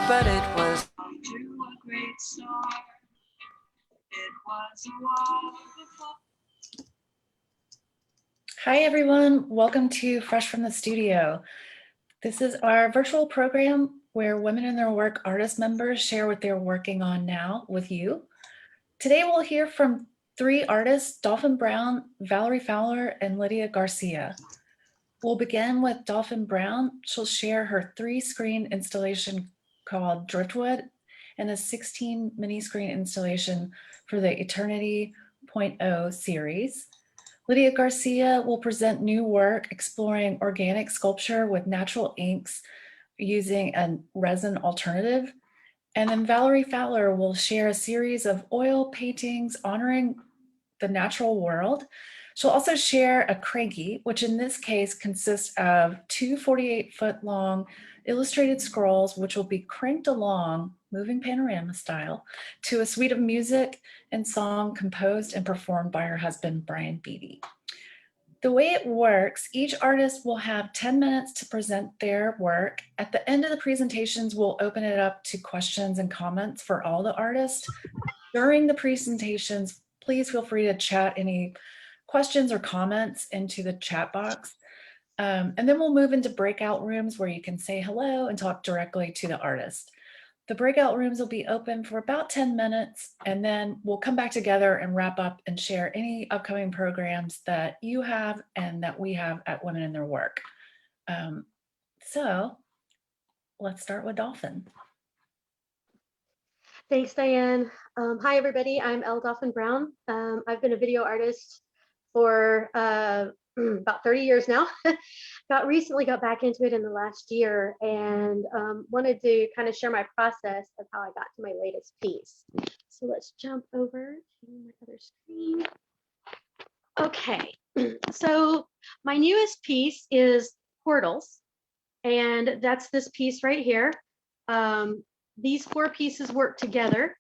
but it was to a great star. It was a while before. Hi, everyone. Welcome to Fresh from the Studio. This is our virtual program where Women in Their Work artist members share what they're working on now with you. Today, we'll hear from 3 artists, Dolphin Brown, Valerie Fowler, and Lydia Garcia. We'll begin with Dolphin Brown. She'll share her 3-screen installation called Driftwood and a 16 mini-screen installation for the Eternity.0 series. Lydia Garcia will present new work exploring organic sculpture with natural inks using a resin alternative. And then Valerie Fowler will share a series of oil paintings honoring the natural world. She'll also share a crankie, which in this case consists of 2 48-foot long illustrated scrolls, which will be cranked along, moving panorama style, to a suite of music and song composed and performed by her husband, Beattie. The way it works, each artist will have 10 minutes to present their work. At the end of the presentations, we'll open it up to questions and comments for all the artists. During the presentations, please feel free to chat any questions or comments into the chat box. And then we'll move into breakout rooms where you can say hello and talk directly to the artist. The breakout rooms will be open for about 10 minutes, and then we'll come back together and wrap up and share any upcoming programs that you have and that we have at Women in Their Work. So let's start with Dolphin. Thanks, Diane. Hi, everybody. I'm Elle Dolphin Brown. I've been a video artist for about 30 years now. Recently got back into it in the last year and wanted to kind of share my process of how I got to my latest piece. So let's jump over to my other screen. Okay, so my newest piece is Portals, and that's this piece right here. These 4 pieces work together,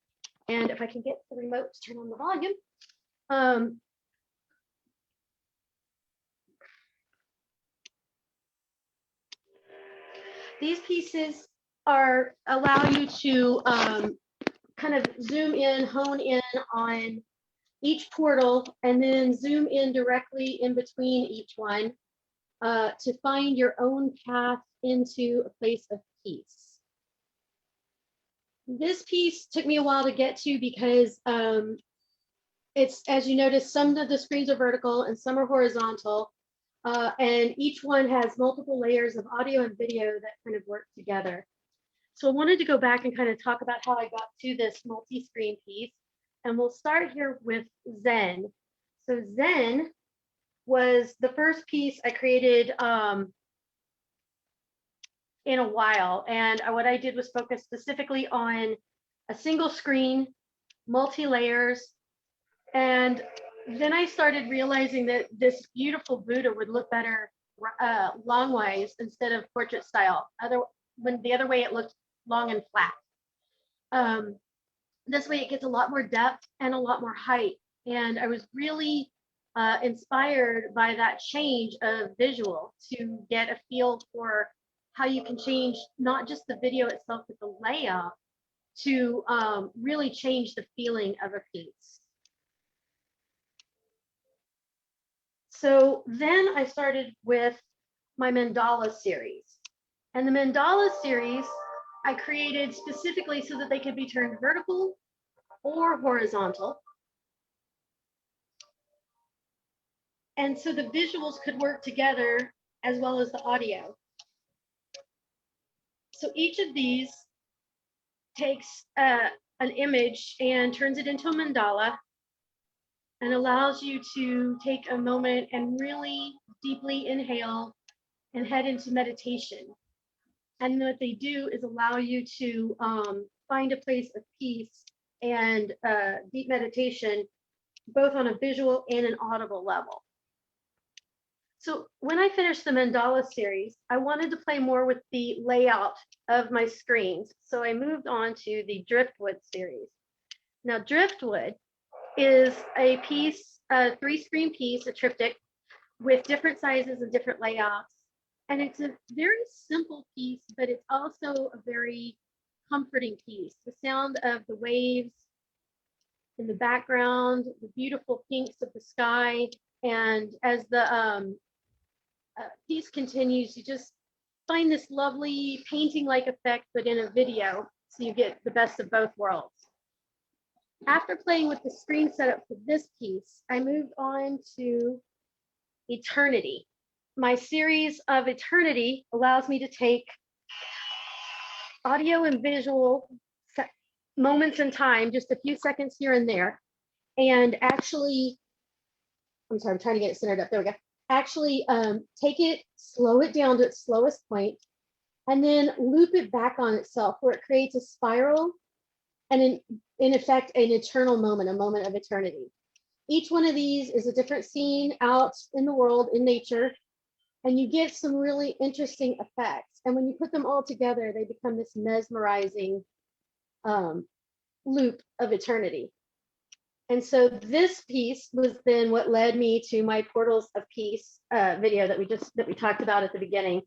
and if I can get the remote to turn on the volume. These pieces allow you to kind of zoom in, hone in on each portal, and then zoom in directly in between each one to find your own path into a place of peace. This piece took me a while to get to because it's, as you notice, some of the screens are vertical and some are horizontal. And each one has multiple layers of audio and video that kind of work together. So I wanted to go back and kind of talk about how I got to this multi-screen piece. And we'll start here with Zen. So Zen was the first piece I created in a while. And what I did was focus specifically on a single screen, multi-layers, and then I started realizing that this beautiful Buddha would look better longwise instead of portrait style. When the other way it looked long and flat. This way it gets a lot more depth and a lot more height. And I was really inspired by that change of visual to get a feel for how you can change not just the video itself, but the layout to really change the feeling of a piece. So then I started with my Mandala series. And the Mandala series I created specifically so that they could be turned vertical or horizontal. And so the visuals could work together as well as the audio. So each of these takes an image and turns it into a mandala, and allows you to take a moment and really deeply inhale and head into meditation. And what they do is allow you to find a place of peace and deep meditation, both on a visual and an audible level. So when I finished the Mandala series, I wanted to play more with the layout of my screens. So I moved on to the Driftwood series. Now, Driftwood is a piece, a 3-screen piece, a triptych with different sizes and different layouts. And it's a very simple piece, but it's also a very comforting piece. The sound of the waves in the background, the beautiful pinks of the sky. And as the piece continues, you just find this lovely painting-like effect, but in a video. So you get the best of both worlds. After playing with the screen setup for this piece, I moved on to Eternity. My series of Eternity allows me to take audio and visual moments in time, just a few seconds here and there, and actually, I'm sorry, I'm trying to get it centered up. There we go. Actually, take it, slow it down to its slowest point, and then loop it back on itself where it creates a spiral and in effect, an eternal moment, a moment of eternity. Each one of these is a different scene out in the world, in nature, and you get some really interesting effects. And when you put them all together, they become this mesmerizing loop of eternity. And so this piece was then what led me to my Portals of Peace video that we talked about at the beginning.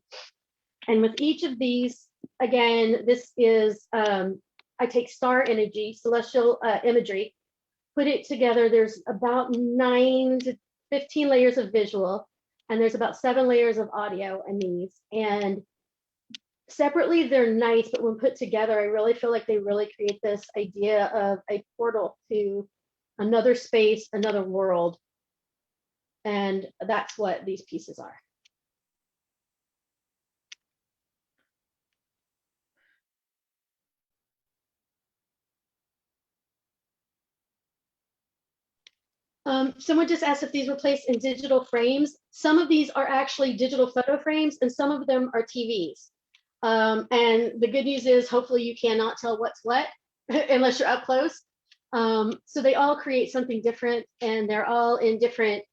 And with each of these, again, this is, I take star energy, celestial imagery, put it together. There's about 9 to 15 layers of visual, and there's about 7 layers of audio in these. And separately, they're nice, but when put together, I really feel like they really create this idea of a portal to another space, another world. And that's what these pieces are. Someone just asked if these were placed in digital frames. Some of these are actually digital photo frames, and some of them are TVs. And the good news is, hopefully you cannot tell what's what unless you're up close. So they all create something different, and they're all in different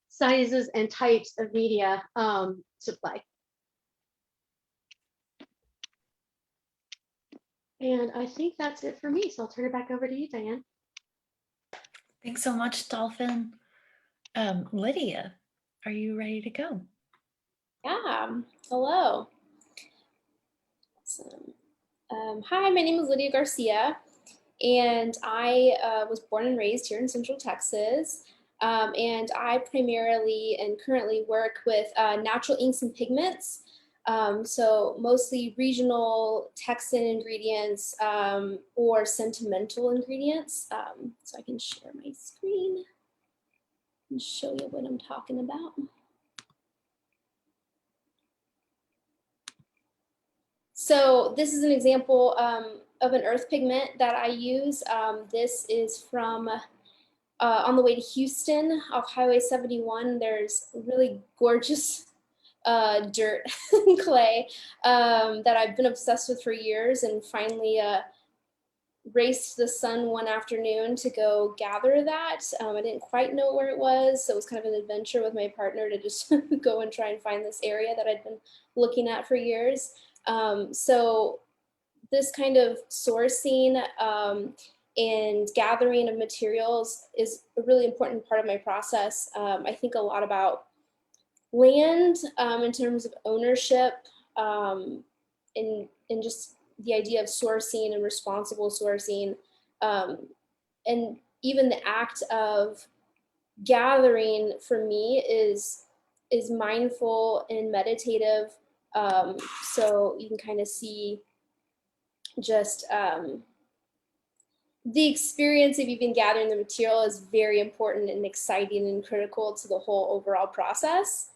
sizes and types of media to play. And I think that's it for me. So I'll turn it back over to you, Diane. Thanks so much, Dolphin. Lydia, are you ready to go? Yeah, hello. Awesome. Hi, my name is Lydia Garcia, and I was born and raised here in Central Texas. And I primarily and currently work with natural inks and pigments. So mostly regional Texan ingredients or sentimental ingredients. So I can share my screen and show you what I'm talking about. So this is an example of an earth pigment that I use. This is from on the way to Houston off Highway 71. There's really gorgeous dirt and clay that I've been obsessed with for years, and finally raced the sun one afternoon to go gather that. I didn't quite know where it was, so it was kind of an adventure with my partner to just go and try and find this area that I'd been looking at for years. So this kind of sourcing and gathering of materials is a really important part of my process. I think a lot about land in terms of ownership and just the idea of sourcing and responsible sourcing, and even the act of gathering for me is mindful and meditative. So you can kind of see just the experience of even gathering the material is very important and exciting and critical to the whole overall process.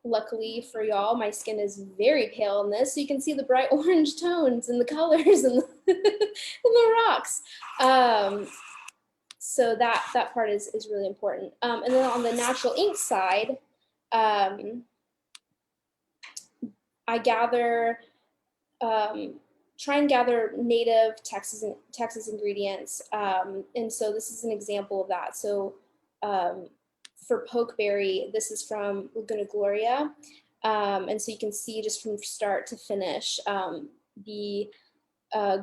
Luckily for y'all, my skin is very pale in this, so you can see the bright orange tones and the colors and the rocks. So that part is really important. And then on the natural ink side, I gather, try and gather native Texas ingredients. And so this is an example of that. So for pokeberry, this is from Laguna Gloria. And so you can see just from start to finish, the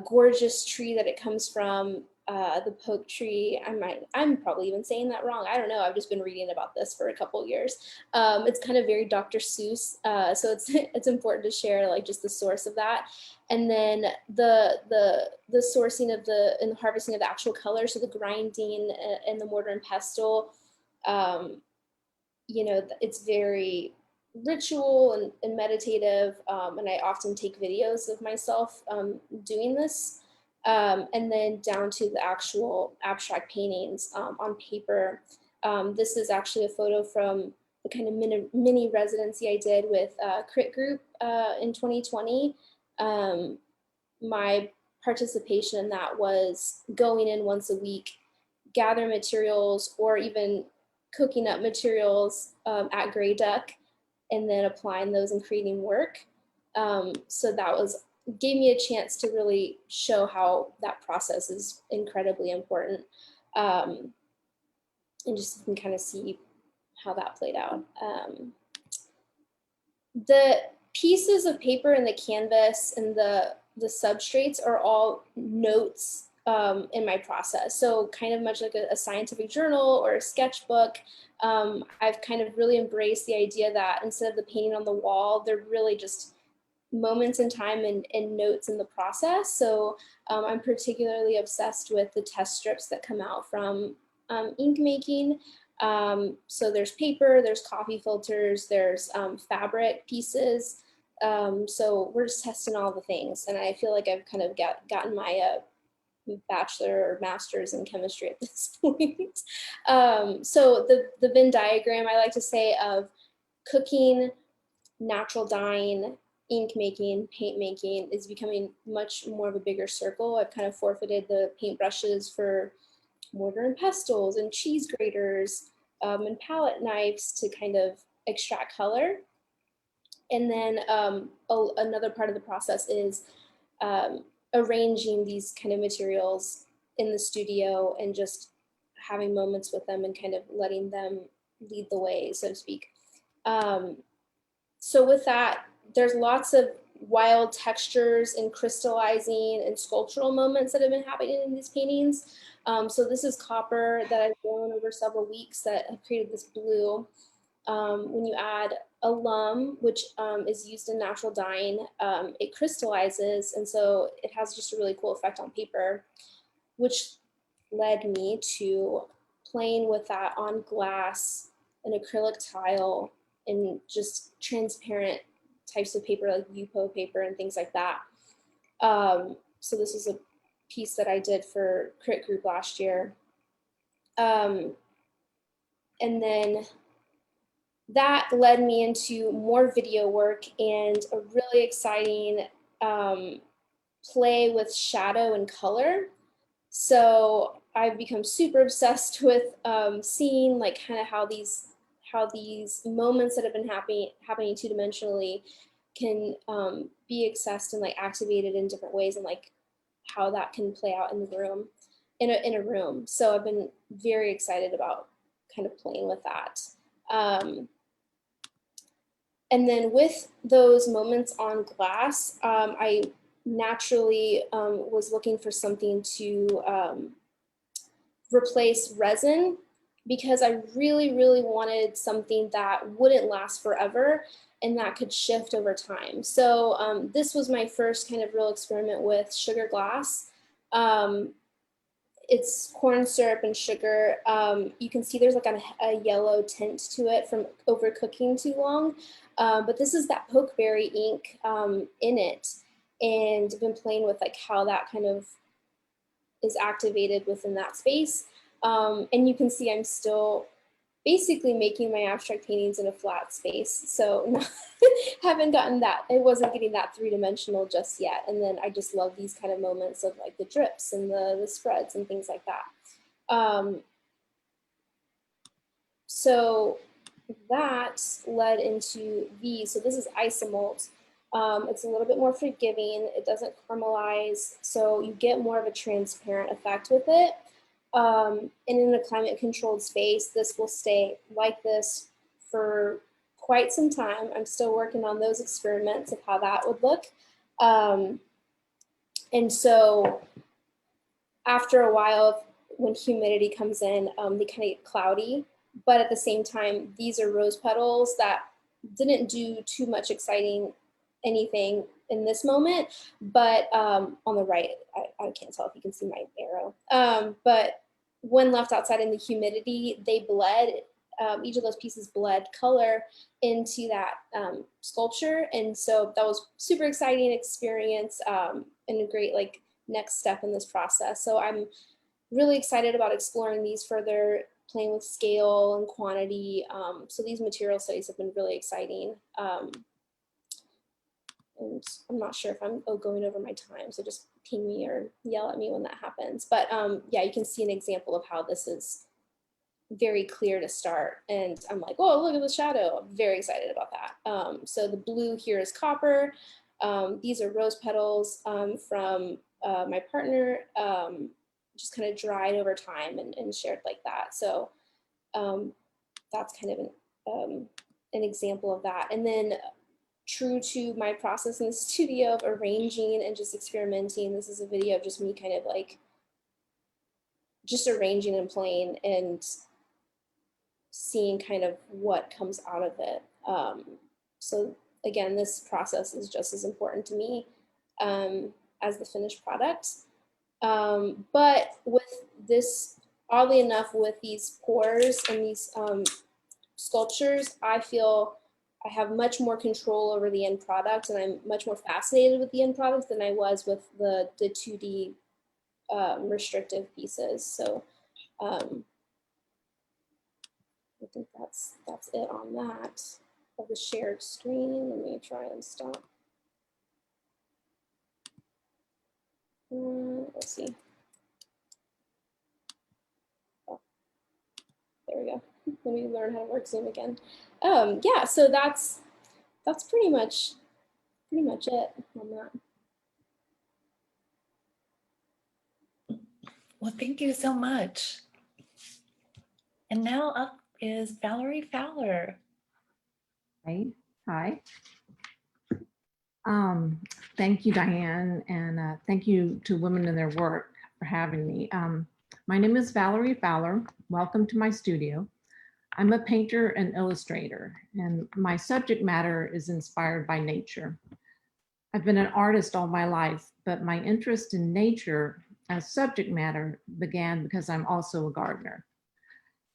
gorgeous tree that it comes from the poke tree. I'm probably even saying that wrong. I don't know. I've just been reading about this for a couple years. It's kind of very Dr. Seuss, so it's important to share like just the source of that, and then the sourcing of and the harvesting of the actual color. So the grinding and the mortar and pestle. You know, it's very ritual and meditative, and I often take videos of myself doing this. And then down to the actual abstract paintings on paper. This is actually a photo from the kind of mini residency I did with Crit Group in 2020. My participation in that was going in once a week, gather materials, or even cooking up materials at Grey Duck, and then applying those and creating work. So that gave me a chance to really show how that process is incredibly important. And just you can kind of see how that played out. The pieces of paper and the canvas and the substrates are all notes in my process. So kind of much like a scientific journal or a sketchbook. I've kind of really embraced the idea that instead of the painting on the wall, they're really just moments in time and notes in the process. So I'm particularly obsessed with the test strips that come out from ink making. So there's paper, there's coffee filters, there's fabric pieces. So we're just testing all the things. And I feel like I've kind of gotten my bachelor or master's in chemistry at this point. So the Venn diagram, I like to say, of cooking, natural dyeing, ink making, paint making is becoming much more of a bigger circle. I've kind of forfeited the paintbrushes for mortar and pestles and cheese graters and palette knives to kind of extract color. And then another part of the process is arranging these kind of materials in the studio and just having moments with them and kind of letting them lead the way, so to speak. So with that, there's lots of wild textures and crystallizing and sculptural moments that have been happening in these paintings. So this is copper that I've grown over several weeks that have created this blue. When you add alum, which is used in natural dyeing, it crystallizes, and so it has just a really cool effect on paper, which led me to playing with that on glass and acrylic tile and just transparent types of paper like Yupo paper and things like that. So this is a piece that I did for Crit Group last year. And then that led me into more video work and a really exciting play with shadow and color. So I've become super obsessed with seeing like kind of how these moments that have been happening two-dimensionally can be accessed and like activated in different ways, and like how that can play out in the room, in a room. So I've been very excited about kind of playing with that. And then with those moments on glass, I naturally was looking for something to replace resin, because I really, really wanted something that wouldn't last forever and that could shift over time. So this was my first kind of real experiment with sugar glass. It's corn syrup and sugar. You can see there's like a yellow tint to it from overcooking too long. But this is that pokeberry ink in it. And I've been playing with like how that kind of is activated within that space. And you can see I'm still basically making my abstract paintings in a flat space. So haven't gotten that, it wasn't getting that three-dimensional just yet. And then I just love these kind of moments of like the drips and the spreads and things like that. So that led into these. So this is isomalt. It's a little bit more forgiving. It doesn't caramelize, so you get more of a transparent effect with it. And in a climate controlled space, this will stay like this for quite some time. I'm still working on those experiments of how that would look. And so after a while, when humidity comes in, they kind of get cloudy. But at the same time, these are rose petals that didn't do too much exciting anything in this moment. But on the right, I can't tell if you can see my arrow. But when left outside in the humidity, they bled. Each of those pieces bled color into that sculpture. And so that was super exciting experience and a great like next step in this process. So I'm really excited about exploring these further, playing with scale and quantity. So these material studies have been really exciting. And I'm not sure if I'm going over my time, so just ping me or yell at me when that happens. But yeah, you can see an example of how this is very clear to start. And I'm like, oh, look at the shadow. I'm very excited about that. So the blue here is copper. These are rose petals from my partner, just kind of dried over time and shared like that. So that's kind of an example of that. And then true to my process in the studio of arranging and just experimenting, this is a video of just me kind of like just arranging and playing and seeing kind of what comes out of it. So again, this process is just as important to me as the finished product. But with this, oddly enough, with these pours and these sculptures, I feel I have much more control over the end product, and I'm much more fascinated with the end product than I was with the 2D restrictive pieces. So I think that's it on that of the shared screen. Let me try and stop. Let's see. Oh, there we go. Let me learn how to work Zoom again. Yeah, so that's pretty much it on that. Well, thank you so much. And now up is Valerie Fowler. Hi. Thank you, Diane, and thank you to Women in Their Work for having me. My name is Valerie Fowler. Welcome to my studio. I'm a painter and illustrator, and my subject matter is inspired by nature. I've been an artist all my life, but my interest in nature as subject matter began because I'm also a gardener.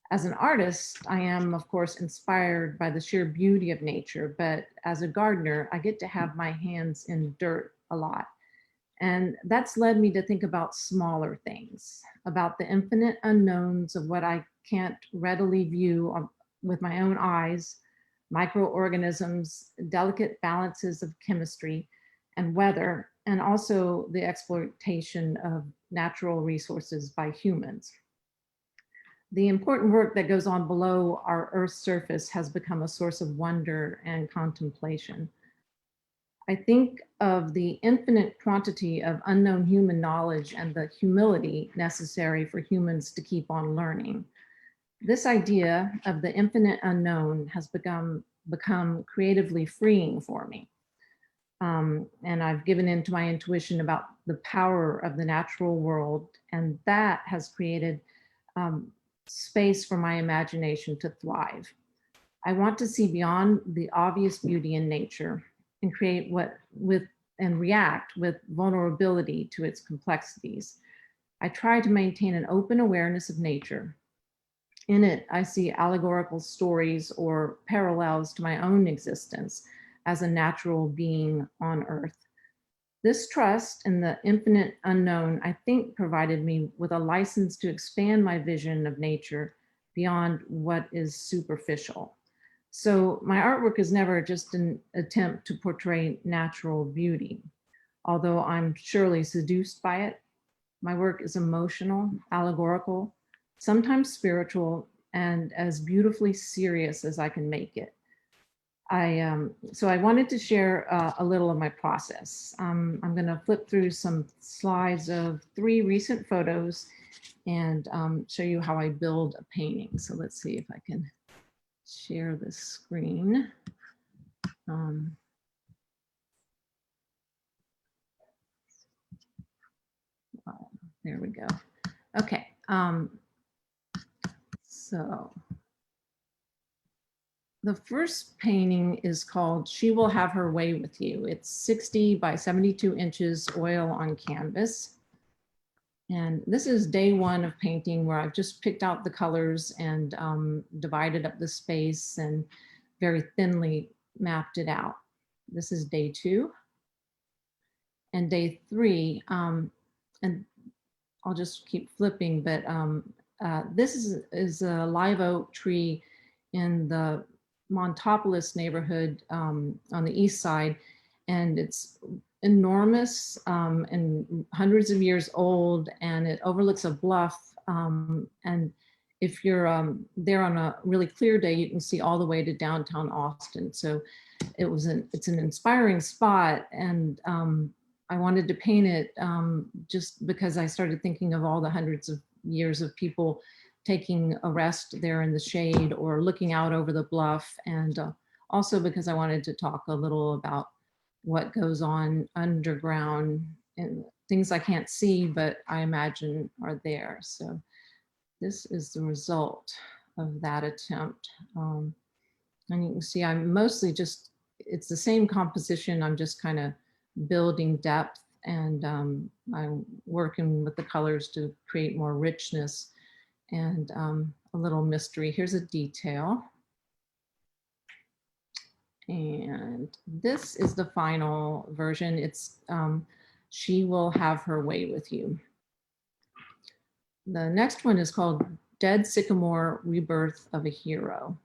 As an artist, I am, of course, inspired by the sheer beauty of nature, but as a gardener, I get to have my hands in dirt a lot. And that's led me to think about smaller things, about the infinite unknowns of what I can't readily view with my own eyes, microorganisms, delicate balances of chemistry and weather, and also the exploitation of natural resources by humans. The important work that goes on below our Earth's surface has become a source of wonder and contemplation. I think of the infinite quantity of unknown human knowledge and the humility necessary for humans to keep on learning. This idea of the infinite unknown has become creatively freeing for me. And I've given in to my intuition about the power of the natural world, and that has created space for my imagination to thrive. I want to see beyond the obvious beauty in nature and create and react with vulnerability to its complexities. I try to maintain an open awareness of nature. In it, I see allegorical stories or parallels to my own existence as a natural being on Earth. This trust in the infinite unknown, I think, provided me with a license to expand my vision of nature beyond what is superficial. So my artwork is never just an attempt to portray natural beauty. Although I'm surely seduced by it, my work is emotional, allegorical, sometimes spiritual, and as beautifully serious as I can make it. So I wanted to share a little of my process. I'm going to flip through some slides of 3 recent photos and show you how I build a painting. So let's see if I can share the screen. There we go. Okay. So the first painting is called She Will Have Her Way With You. It's 60 by 72 inches oil on canvas. And this is day one of painting, where I've just picked out the colors and divided up the space and very thinly mapped it out. This is day two. And day three, and I'll just keep flipping, but this is a live oak tree in the Montopolis neighborhood on the east side, and it's enormous and hundreds of years old, and it overlooks a bluff, and if you're there on a really clear day, you can see all the way to downtown Austin. So it's an inspiring spot, and I wanted to paint it just because I started thinking of all the hundreds of years of people taking a rest there in the shade or looking out over the bluff, and also because I wanted to talk a little about what goes on underground and things I can't see, but I imagine are there. So this is the result of that attempt. And you can see I'm mostly just, it's the same composition, I'm just kind of building depth, and I'm working with the colors to create more richness and a little mystery. Here's a detail. And this is the final version. It's She Will Have Her Way With You. The next one is called Dead Sycamore, Rebirth of a Hero.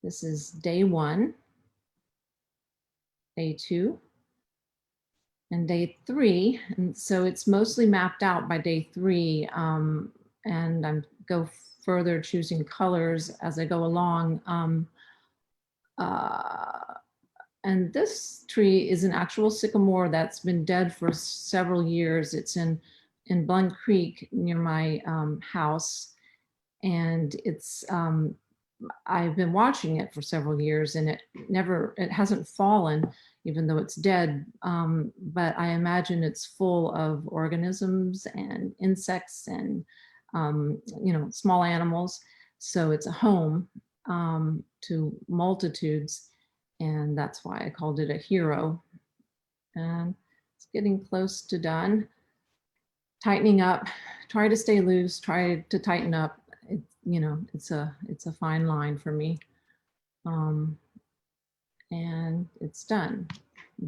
This is day one, day two, and day three. And so it's mostly mapped out by day three. And I'm go further choosing colors as I go along. And this tree is an actual sycamore that's been dead for several years. It's in Blunt Creek near my house. And it's, I've been watching it for several years, and it hasn't fallen, even though it's dead. But I imagine it's full of organisms and insects and, small animals. So it's a home to multitudes, and that's why I called it a hero. And it's getting close to done. Tightening up, try to stay loose, try to tighten up. It's a fine line for me. And it's done.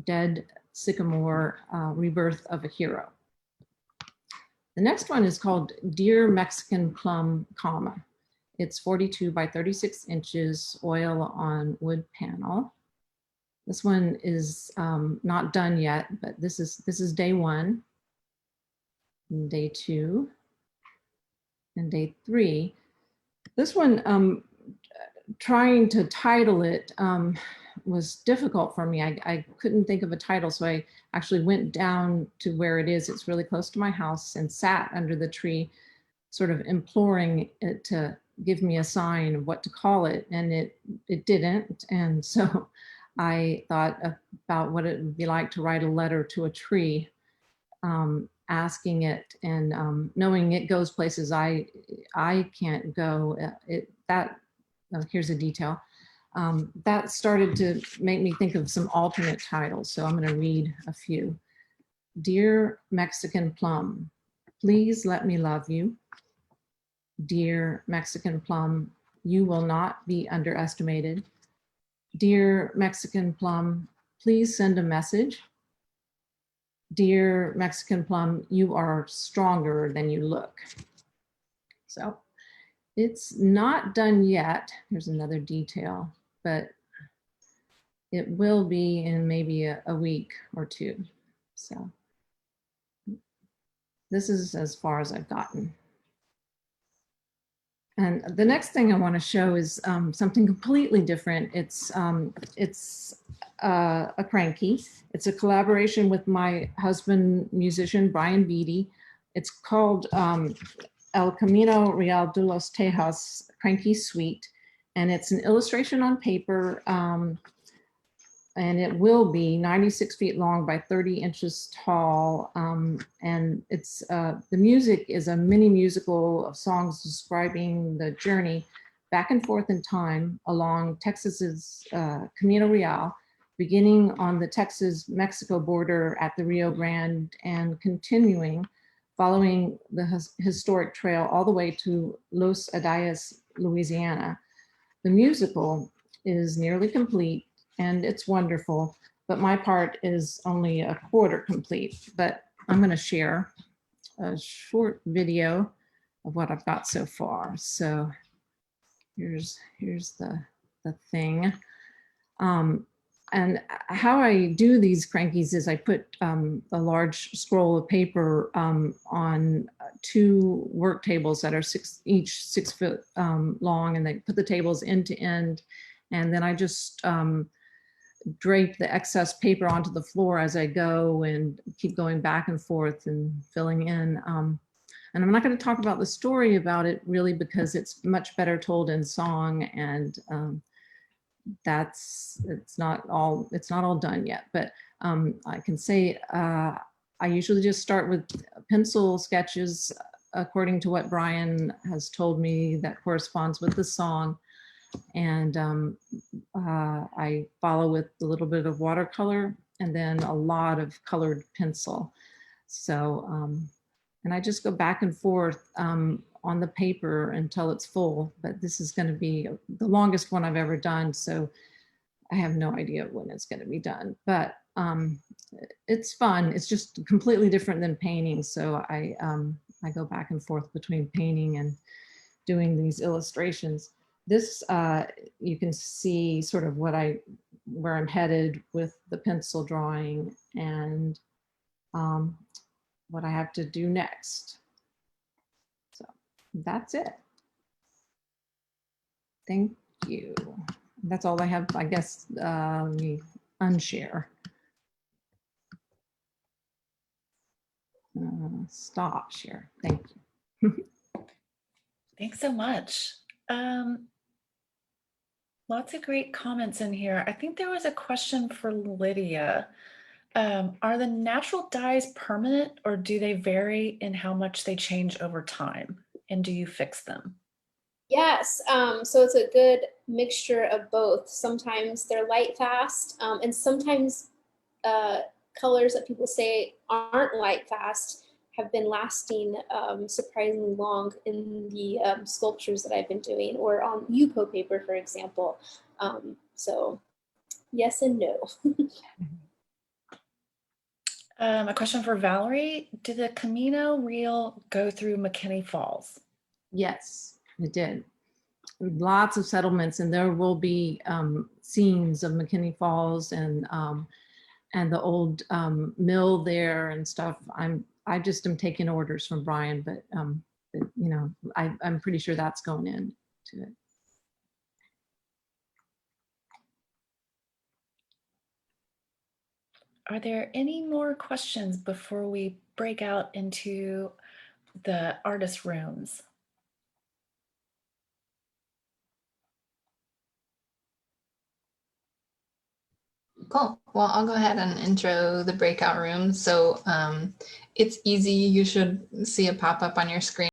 Dead Sycamore, Rebirth of a Hero. The next one is called Dear Mexican Plum, comma. It's 42 by 36 inches, oil on wood panel. This one is not done yet, but this is day one, and day two, and day three. This one, trying to title it was difficult for me. I couldn't think of a title, so I actually went down to where it is. It's really close to my house, and sat under the tree, sort of imploring it to give me a sign of what to call it, and it didn't. And so I thought about what it would be like to write a letter to a tree, asking it, and knowing it goes places I can't go. Here's a detail. That started to make me think of some alternate titles, so I'm going to read a few. Dear Mexican Plum, please let me love you. Dear Mexican Plum, you will not be underestimated. Dear Mexican Plum, please send a message. Dear Mexican Plum, you are stronger than you look. So it's not done yet. Here's another detail, but it will be in maybe a week or two. So this is as far as I've gotten. And the next thing I want to show is something completely different. It's a crankie. It's a collaboration with my husband, musician Brian Beattie. It's called El Camino Real de los Tejas Cranky Suite, and it's an illustration on paper. and it will be 96 feet long by 30 inches tall. And it's the music is a mini musical of songs describing the journey back and forth in time along Texas's Camino Real, beginning on the Texas-Mexico border at the Rio Grande and continuing following the historic trail all the way to Los Adayas, Louisiana. The musical is nearly complete and it's wonderful, but my part is only a quarter complete. But I'm going to share a short video of what I've got so far. So here's the thing. And how I do these crankies is I put a large scroll of paper on 2 work tables that are each 6 foot long, and they put the tables end to end. And then I just drape the excess paper onto the floor as I go and keep going back and forth and filling in. And I'm not going to talk about the story about it really because it's much better told in song, and it's not all done yet. But I can say I usually just start with pencil sketches according to what Brian has told me that corresponds with the song. And I follow with a little bit of watercolor and then a lot of colored pencil. So, and I just go back and forth on the paper until it's full, but this is going to be the longest one I've ever done. So I have no idea when it's going to be done, but it's fun. It's just completely different than painting. So I go back and forth between painting and doing these illustrations. This, you can see sort of where I'm headed with the pencil drawing and what I have to do next. So that's it. Thank you. That's all I have, I guess. Let me unshare. Stop share. Thank you. Thanks so much. Lots of great comments in here. I think there was a question for Lydia. Are the natural dyes permanent, or do they vary in how much they change over time? And do you fix them? Yes, so it's a good mixture of both. Sometimes they're light fast, and sometimes colors that people say aren't light fast have been lasting surprisingly long in the sculptures that I've been doing, or on Yupo paper, for example. So yes and no. A question for Valerie. Did the Camino Real go through McKinney Falls? Yes, it did. Lots of settlements, and there will be scenes of McKinney Falls and the old mill there and stuff. I just am taking orders from Brian, but you know, I'm pretty sure that's going into it. Are there any more questions before we break out into the artist rooms? Cool. Well, I'll go ahead and intro the breakout room. So it's easy. You should see a pop-up on your screen